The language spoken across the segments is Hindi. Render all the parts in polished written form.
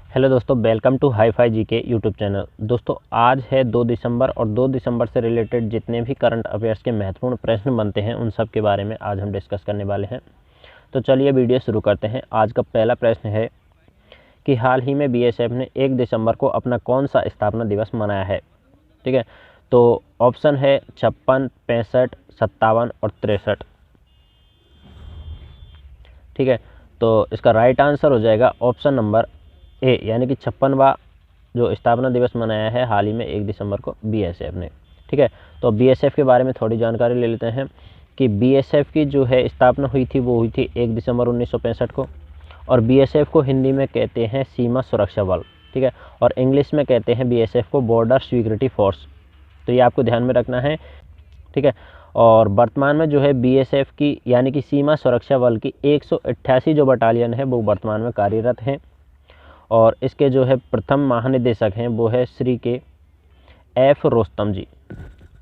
हेलो दोस्तों, वेलकम टू हाई फाई जी के यूट्यूब चैनल। दोस्तों आज है 2 दिसंबर और 2 दिसंबर से रिलेटेड जितने भी करंट अफेयर्स के महत्वपूर्ण प्रश्न बनते हैं उन सब के बारे में आज हम डिस्कस करने वाले हैं। तो चलिए वीडियो शुरू करते हैं। आज का पहला प्रश्न है कि हाल ही में बीएसएफ ने 1 दिसंबर को अपना कौन सा स्थापना दिवस मनाया है। ठीक है, तो ऑप्शन है 56, 65, 57 और 63। ठीक है, तो इसका राइट आंसर हो जाएगा ऑप्शन नंबर ए, यानी कि 56वां जो स्थापना दिवस मनाया है हाल ही में 1 दिसंबर को बीएसएफ ने। ठीक है, तो बीएसएफ के बारे में थोड़ी जानकारी ले लेते हैं कि बीएसएफ की जो है स्थापना हुई थी वो हुई थी 1 दिसंबर 1965 को। और बीएसएफ को हिंदी में कहते हैं सीमा सुरक्षा बल। ठीक है, और इंग्लिश में कहते हैं बीएसएफ को बॉर्डर सिक्योरिटी फोर्स। तो ये आपको ध्यान में रखना है। ठीक है, और वर्तमान में जो है बीएसएफ की यानी कि सीमा सुरक्षा बल की 188 जो बटालियन है वो वर्तमान में कार्यरत हैं। और इसके जो है प्रथम महानिदेशक हैं वो है श्री के एफ रोस्तम जी।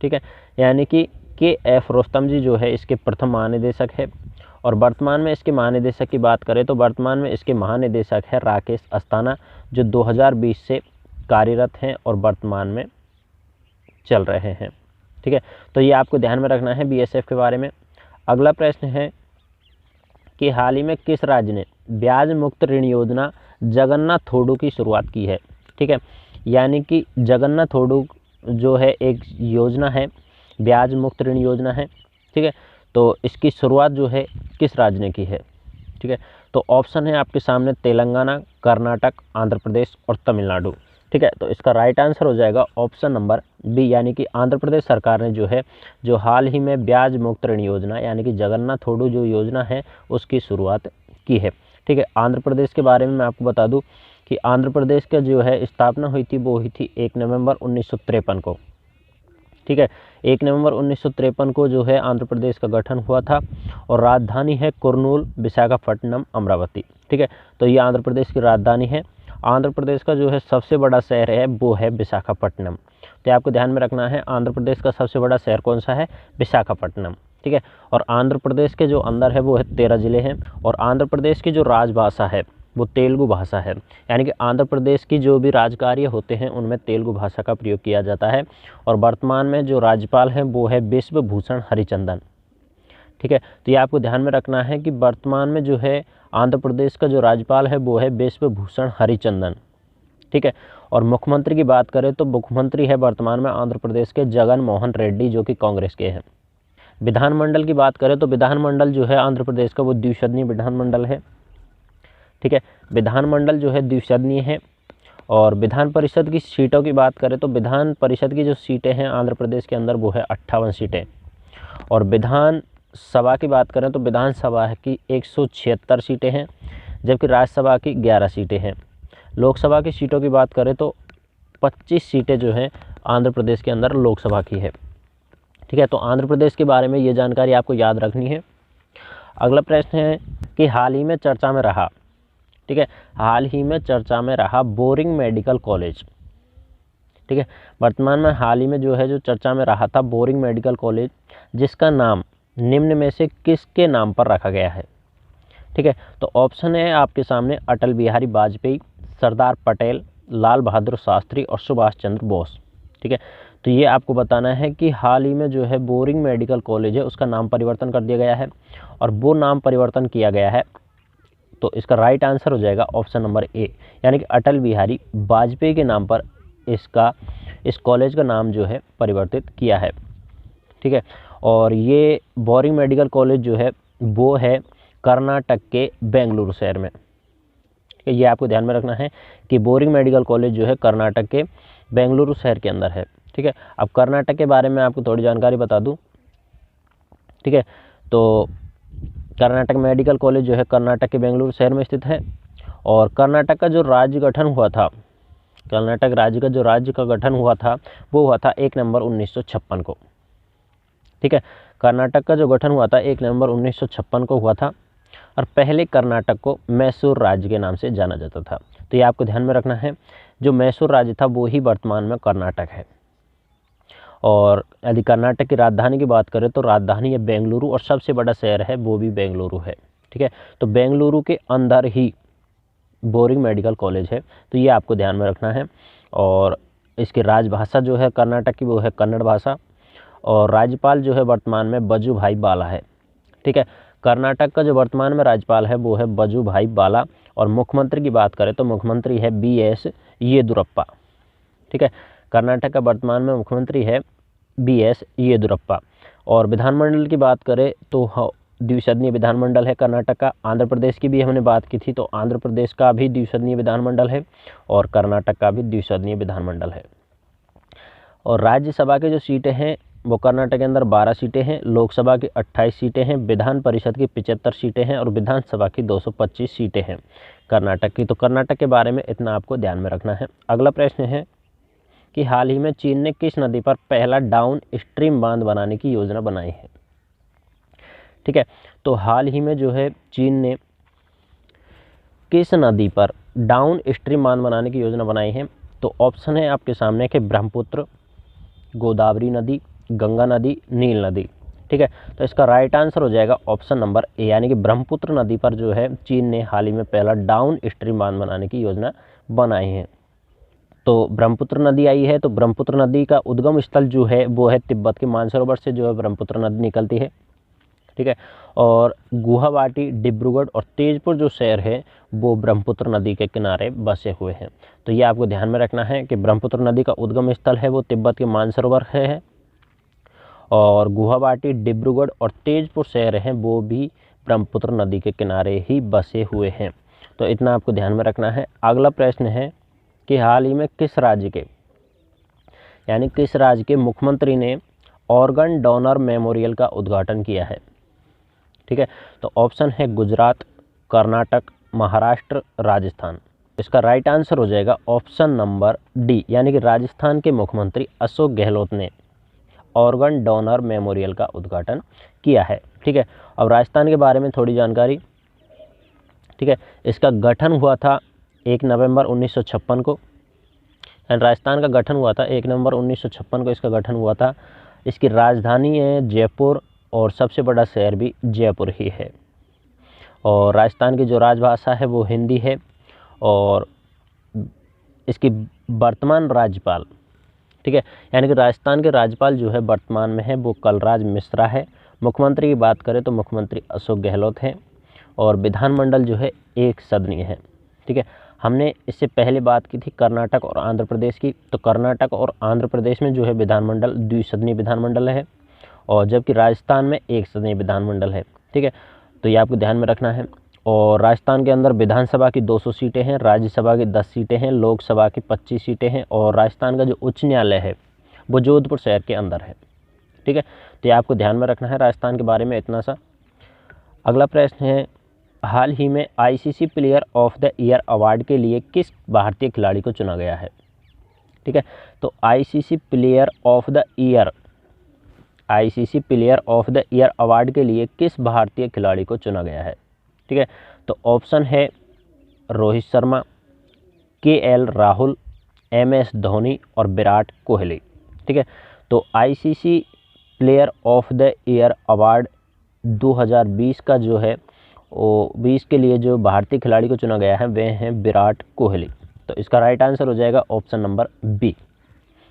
ठीक है, यानी कि के एफ रोस्तम जी जो है इसके प्रथम महानिदेशक है। और वर्तमान में इसके महानिदेशक की बात करें तो वर्तमान में इसके महानिदेशक है राकेश अस्थाना, जो 2020 से कार्यरत हैं और वर्तमान में चल रहे हैं। ठीक है, तो ये आपको ध्यान में रखना है बीएसएफ के बारे में। अगला प्रश्न है कि हाल ही में किस राज्य ने ब्याज मुक्त ऋण योजना जगन्नाथ थोडू की शुरुआत की है। ठीक है, यानी कि जगन्नाथ थोडू जो है एक योजना है, ब्याज मुक्त ऋण योजना है। ठीक है, तो इसकी शुरुआत जो है किस राज्य ने की है। ठीक है, तो ऑप्शन है आपके सामने तेलंगाना, कर्नाटक, आंध्र प्रदेश और तमिलनाडु। ठीक है, तो इसका राइट आंसर हो जाएगा ऑप्शन नंबर बी, यानी कि आंध्र प्रदेश सरकार ने जो है जो हाल ही में ब्याज मुक्त ऋण योजना यानी कि जगन्नाथ थोडू जो योजना है उसकी शुरुआत की है। ठीक है, आंध्र प्रदेश के बारे में मैं आपको बता दूं कि आंध्र प्रदेश का जो है स्थापना हुई थी वो हुई थी 1 नवंबर 1953 को। ठीक है, 1 नवंबर 1953 को जो है आंध्र प्रदेश का गठन हुआ था और राजधानी है कुर्नूल, विशाखापट्टनम, अमरावती। ठीक है, तो ये आंध्र प्रदेश की राजधानी है। आंध्र प्रदेश का जो है सबसे बड़ा शहर है वो है विशाखापट्टनम। तो आपको ध्यान में रखना है आंध्र प्रदेश का सबसे बड़ा शहर कौन सा है, विशाखापट्टनम। ठीक है, और आंध्र प्रदेश के जो अंदर है वो है 13 जिले हैं। और आंध्र प्रदेश की जो राजभाषा है वो तेलुगु भाषा है, यानी कि आंध्र प्रदेश की जो भी राजकार्य होते हैं उनमें तेलुगु भाषा का प्रयोग किया जाता है। और वर्तमान में जो राज्यपाल हैं वो है बिश्वभूषण हरिचंदन। ठीक है, तो ये आपको ध्यान में रखना है कि वर्तमान में जो है आंध्र प्रदेश का जो राज्यपाल है वो है बिश्वभूषण हरिचंदन। ठीक है, और मुख्यमंत्री की बात करें तो मुख्यमंत्री है वर्तमान में आंध्र प्रदेश के जगन मोहन रेड्डी, जो कि कांग्रेस के हैं। विधानमंडल की बात करें तो विधानमंडल जो है आंध्र प्रदेश का वो द्विसदनीय विधानमंडल है। ठीक है, विधानमंडल जो है द्विसदनीय है। और विधान परिषद की सीटों की बात करें तो विधान परिषद की जो सीटें हैं आंध्र प्रदेश के अंदर वो है 58 सीटें। और विधान सभा की बात करें तो विधानसभा की 176 सीटें हैं, जबकि राज्यसभा की 11 सीटें हैं। लोकसभा की सीटों की बात करें तो 25 सीटें जो हैं आंध्र प्रदेश के अंदर लोकसभा की है। ठीक है, तो आंध्र प्रदेश के बारे में ये जानकारी आपको याद रखनी है। अगला प्रश्न है कि हाल ही में चर्चा में रहा, ठीक है, हाल ही में चर्चा में रहा बोरिंग मेडिकल कॉलेज। ठीक है, वर्तमान में हाल ही में जो है जो चर्चा में रहा था बोरिंग मेडिकल कॉलेज, जिसका नाम निम्न में से किसके नाम पर रखा गया है। ठीक है, तो ऑप्शन है आपके सामने अटल बिहारी वाजपेयी, सरदार पटेल, लाल बहादुर शास्त्री और सुभाष चंद्र बोस। ठीक है, तो ये आपको बताना है कि हाल ही में जो है बोरिंग मेडिकल कॉलेज है उसका नाम परिवर्तन कर दिया गया है। और वो नाम परिवर्तन किया गया है, तो इसका राइट आंसर हो जाएगा ऑप्शन नंबर ए, यानी कि अटल बिहारी वाजपेयी के नाम पर इस कॉलेज का नाम जो है परिवर्तित किया है। ठीक है, और ये बोरिंग मेडिकल कॉलेज जो है वो है कर्नाटक के बेंगलुरु शहर में। ये आपको ध्यान में रखना है कि बोरिंग मेडिकल कॉलेज जो है कर्नाटक के बेंगलुरु शहर के अंदर है। ठीक है, अब कर्नाटक के बारे में आपको थोड़ी जानकारी बता दूं। ठीक है, तो कर्नाटक मेडिकल कॉलेज जो है कर्नाटक के बेंगलुरु शहर में स्थित है। और कर्नाटक का जो राज्य गठन हुआ था, कर्नाटक राज्य का जो राज्य का गठन हुआ था वो हुआ था 1 नवंबर 1956 को। ठीक है, कर्नाटक का जो गठन हुआ था 1 नवंबर 1956 को हुआ था। और पहले कर्नाटक को मैसूर राज्य के नाम से जाना जाता था। तो ये आपको ध्यान में रखना है, जो मैसूर राज्य था वो ही वर्तमान में कर्नाटक है। और यदि कर्नाटक की राजधानी की बात करें तो राजधानी है बेंगलुरु और सबसे बड़ा शहर है वो भी बेंगलुरु है। ठीक है, तो बेंगलुरु के अंदर ही बोरिंग मेडिकल कॉलेज है, तो ये आपको ध्यान में रखना है। और इसकी राजभाषा जो है कर्नाटक की वो है कन्नड़ भाषा, और राज्यपाल जो है वर्तमान में वजुभाई वाला है। ठीक है, कर्नाटक का जो वर्तमान में राज्यपाल है वो है वजुभाई वाला, और मुख्यमंत्री की बात करें तो मुख्यमंत्री है BS येदियुरप्पा। ठीक है, कर्नाटक का वर्तमान में मुख्यमंत्री है BS येदियुरप्पा। और विधानमंडल की बात करें तो द्विसदनीय विधानमंडल है कर्नाटक का। आंध्र प्रदेश की भी हमने बात की थी, तो आंध्र प्रदेश का भी द्विसदनीय विधानमंडल है और कर्नाटक का भी द्विसदनीय विधानमंडल है। और राज्यसभा के जो सीटें हैं वो कर्नाटक के अंदर 12 सीटें हैं, लोकसभा की 28 सीटें हैं, विधान परिषद की 75 सीटें हैं और विधानसभा की 225 सीटें हैं कर्नाटक की। तो कर्नाटक के बारे में इतना आपको ध्यान में रखना है। अगला प्रश्न है कि हाल ही में चीन ने किस नदी पर पहला डाउन स्ट्रीम बांध बनाने की योजना बनाई है। ठीक है, तो हाल ही में जो है चीन ने किस नदी पर डाउन स्ट्रीम बांध बनाने की योजना बनाई है, तो ऑप्शन है आपके सामने कि ब्रह्मपुत्र, गोदावरी नदी, गंगा नदी, नील नदी। ठीक है, तो इसका राइट आंसर हो जाएगा ऑप्शन नंबर ए, यानी कि ब्रह्मपुत्र नदी पर जो है चीन ने हाल ही में पहला डाउन स्ट्रीम बांध बनाने की योजना बनाई है। तो ब्रह्मपुत्र नदी आई है, तो ब्रह्मपुत्र नदी का उद्गम स्थल जो है वो है तिब्बत के मानसरोवर से जो है ब्रह्मपुत्र नदी निकलती है। ठीक है, और गुवाहाटी, डिब्रूगढ़ और तेजपुर जो शहर है वो ब्रह्मपुत्र नदी के किनारे बसे हुए हैं। तो ये आपको ध्यान में रखना है कि ब्रह्मपुत्र नदी का उद्गम स्थल है वो तिब्बत के मानसरोवर है, और गुवाहाटी, डिब्रूगढ़ और तेजपुर शहर हैं वो भी ब्रह्मपुत्र नदी के किनारे ही बसे हुए हैं। तो इतना आपको ध्यान में रखना है। अगला प्रश्न है कि हाल ही में किस राज्य के मुख्यमंत्री ने ऑर्गन डोनर मेमोरियल का उद्घाटन किया है। ठीक है, तो ऑप्शन है गुजरात, कर्नाटक, महाराष्ट्र, राजस्थान। इसका राइट आंसर हो जाएगा ऑप्शन नंबर डी, यानी कि राजस्थान के मुख्यमंत्री अशोक गहलोत ने ऑर्गन डोनर मेमोरियल का उद्घाटन किया है। ठीक है, अब राजस्थान के बारे में थोड़ी जानकारी। ठीक है, इसका गठन हुआ था 1 नवंबर 1956 को। राजस्थान का गठन हुआ था 1 नवंबर 1956 को इसका गठन हुआ था। इसकी राजधानी है जयपुर और सबसे बड़ा शहर भी जयपुर ही है। और राजस्थान की जो राजभाषा है वो हिंदी है। और इसकी वर्तमान राज्यपाल, ठीक है, यानी कि राजस्थान के राज्यपाल जो है वर्तमान में है वो कलराज मिश्रा है। मुख्यमंत्री की बात करें तो मुख्यमंत्री अशोक गहलोत हैं। और विधानमंडल जो है एक सदनीय है। ठीक है, हमने इससे पहले बात की थी कर्नाटक और आंध्र प्रदेश की, तो कर्नाटक और आंध्र प्रदेश में जो है विधानमंडल द्विसदनीय विधानमंडल है, और जबकि राजस्थान में एक सदनीय विधानमंडल है। ठीक है, तो ये आपको ध्यान में रखना है। और राजस्थान के अंदर विधानसभा की 200 सीटें हैं, राज्यसभा की 10 सीटें हैं, लोकसभा की 25 सीटें हैं, और राजस्थान का जो उच्च न्यायालय है वो जोधपुर शहर के अंदर है। ठीक है, तो ये आपको ध्यान में रखना है राजस्थान के बारे में इतना सा। अगला प्रश्न है, हाल ही में ICC player of the year award के लिए किस भारतीय खिलाड़ी को चुना गया है। ठीक है, तो ICC player of the year award के लिए किस भारतीय खिलाड़ी को चुना गया है। ठीक है, तो ऑप्शन है रोहित शर्मा, KL राहुल, MS धोनी और विराट कोहली। ठीक है, तो ICC player of the year award 2020 का जो है वो 20 के लिए जो भारतीय खिलाड़ी को चुना गया है वे हैं विराट कोहली। तो इसका राइट आंसर हो जाएगा ऑप्शन नंबर बी,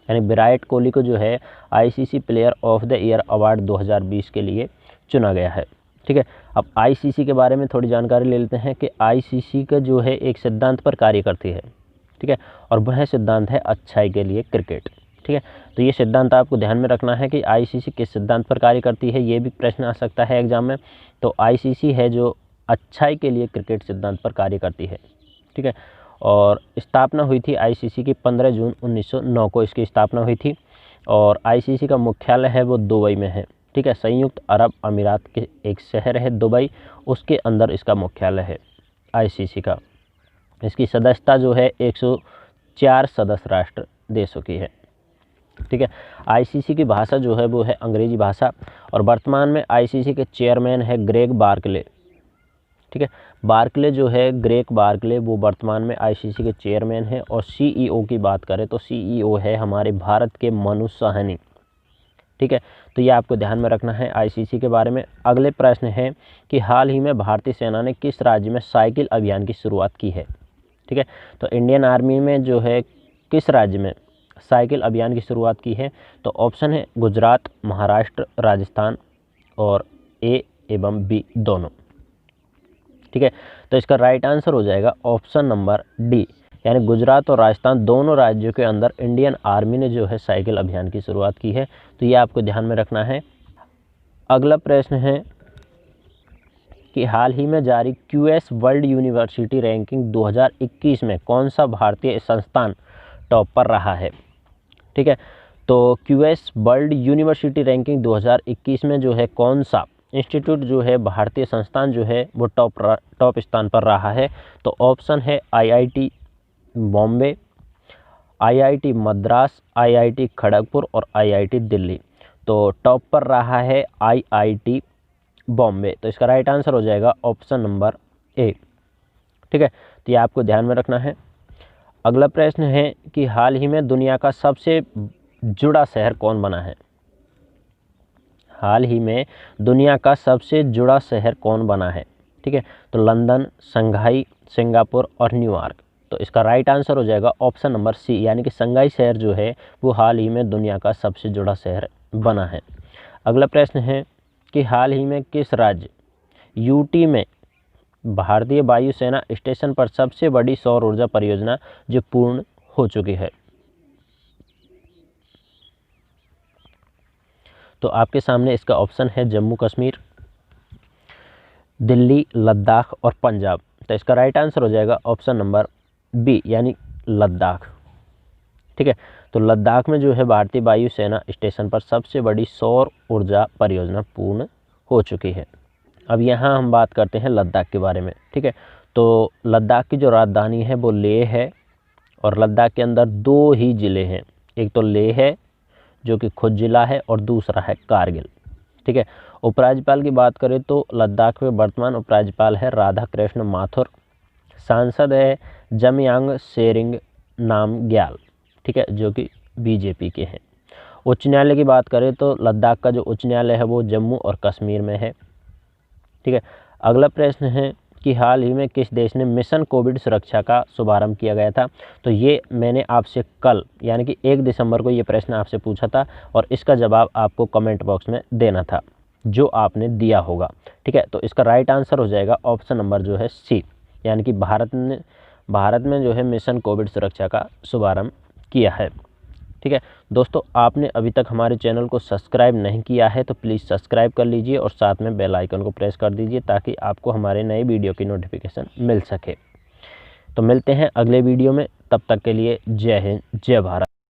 यानी विराट कोहली को जो है ICC player of the year award 2020 के लिए चुना गया है। ठीक है, अब ICC के बारे में थोड़ी जानकारी ले लेते हैं कि ICC का जो है एक सिद्धांत पर कार्य करती है। ठीक है, और वह सिद्धांत है अच्छाई के लिए क्रिकेट। ठीक है, तो ये सिद्धांत आपको ध्यान में रखना है कि ICC किस सिद्धांत पर कार्य करती है, ये भी प्रश्न आ सकता है एग्जाम में। तो ICC है जो अच्छाई के लिए क्रिकेट सिद्धांत पर कार्य करती है। ठीक है, और स्थापना हुई थी ICC की 15 जून 1909 को इसकी स्थापना हुई थी। और ICC का मुख्यालय है वो दुबई में है। ठीक है, संयुक्त अरब अमीरात के एक शहर है दुबई, उसके अंदर इसका मुख्यालय है ICC का। इसकी सदस्यता जो है 104 सदस्य राष्ट्र देशों की है। ठीक है, ICC की भाषा जो है वो है अंग्रेजी भाषा, और वर्तमान में ICC के चेयरमैन है ग्रेग बार्कले। ठीक है, बार्कले जो है ग्रेग बार्कले वो वर्तमान में ICC के चेयरमैन है। और CEO की बात करें तो CEO है हमारे भारत के मनु साहनी। ठीक है, तो ये आपको ध्यान में रखना है ICC के बारे में। अगले प्रश्न है कि हाल ही में भारतीय सेना ने किस राज्य में साइकिल अभियान की शुरुआत की है। ठीक है। तो इंडियन आर्मी में जो है किस राज्य में साइकिल अभियान की शुरुआत की है? तो ऑप्शन है गुजरात, महाराष्ट्र, राजस्थान और ए एवं बी दोनों। ठीक है। तो इसका राइट आंसर हो जाएगा ऑप्शन नंबर डी, यानी गुजरात और राजस्थान दोनों राज्यों के अंदर इंडियन आर्मी ने जो है साइकिल अभियान की शुरुआत की है। तो ये आपको ध्यान में रखना है। अगला प्रश्न है कि हाल ही में जारी क्यूएस वर्ल्ड यूनिवर्सिटी रैंकिंग 2021 में कौन सा भारतीय संस्थान टॉप पर रहा है? ठीक है। तो क्यूएस वर्ल्ड यूनिवर्सिटी रैंकिंग 2021 में जो है कौन सा इंस्टीट्यूट जो है भारतीय संस्थान जो है वो टॉप स्थान पर रहा है? तो ऑप्शन है IIT Bombay, IIT Madras, IIT Kharagpur और आईआईटी दिल्ली। तो टॉप पर रहा है आईआईटी बॉम्बे। तो इसका राइट आंसर हो जाएगा ऑप्शन नंबर ए। ठीक है। तो ये आपको ध्यान में रखना है। अगला प्रश्न है कि हाल ही में दुनिया का सबसे जुड़ा शहर कौन बना है? हाल ही में दुनिया का सबसे जुड़ा शहर कौन बना है? ठीक है। तो लंदन, शंघाई, सिंगापुर और न्यूयॉर्क। तो इसका राइट आंसर हो जाएगा ऑप्शन नंबर सी, यानी कि शंघाई शहर जो है वो हाल ही में दुनिया का सबसे जुड़ा शहर बना है। अगला प्रश्न है कि हाल ही में किस राज्य यूटी में भारतीय वायुसेना स्टेशन पर सबसे बड़ी सौर ऊर्जा परियोजना जो पूर्ण हो चुकी है? तो आपके सामने इसका ऑप्शन है जम्मू कश्मीर, दिल्ली, लद्दाख और पंजाब। तो इसका राइट आंसर हो जाएगा ऑप्शन नंबर बी, यानी लद्दाख। ठीक है। तो लद्दाख में जो है भारतीय वायुसेना स्टेशन पर सबसे बड़ी सौर ऊर्जा परियोजना पूर्ण हो चुकी है। अब यहाँ हम बात करते हैं लद्दाख के बारे में। ठीक है। तो लद्दाख की जो राजधानी है वो लेह है और लद्दाख के अंदर दो ही ज़िले हैं, एक तो लेह है जो कि खुद ज़िला है और दूसरा है कारगिल। ठीक है। उपराज्यपाल की बात करें तो लद्दाख में वर्तमान उपराज्यपाल है राधा कृष्ण माथुर, सांसद है जमयांग सेरिंग नामग्याल, ठीक है, जो कि बीजेपी के हैं। उच्च न्यायालय की बात करें तो लद्दाख का जो उच्च न्यायालय है वो जम्मू और कश्मीर में है। ठीक है। अगला प्रश्न है कि हाल ही में किस देश ने मिशन कोविड सुरक्षा का शुभारंभ किया गया था? तो ये मैंने आपसे कल यानी कि 1 दिसंबर को ये प्रश्न आपसे पूछा था और इसका जवाब आपको कमेंट बॉक्स में देना था, जो आपने दिया होगा। ठीक है। तो इसका राइट आंसर हो जाएगा ऑप्शन नंबर जो है सी, यानी कि भारत में जो है मिशन कोविड सुरक्षा का शुभारंभ किया है। ठीक है। दोस्तों, आपने अभी तक हमारे चैनल को सब्सक्राइब नहीं किया है तो प्लीज़ सब्सक्राइब कर लीजिए और साथ में बेल आइकन को प्रेस कर दीजिए ताकि आपको हमारे नए वीडियो की नोटिफिकेशन मिल सके। तो मिलते हैं अगले वीडियो में, तब तक के लिए जय हिंद, जय भारत।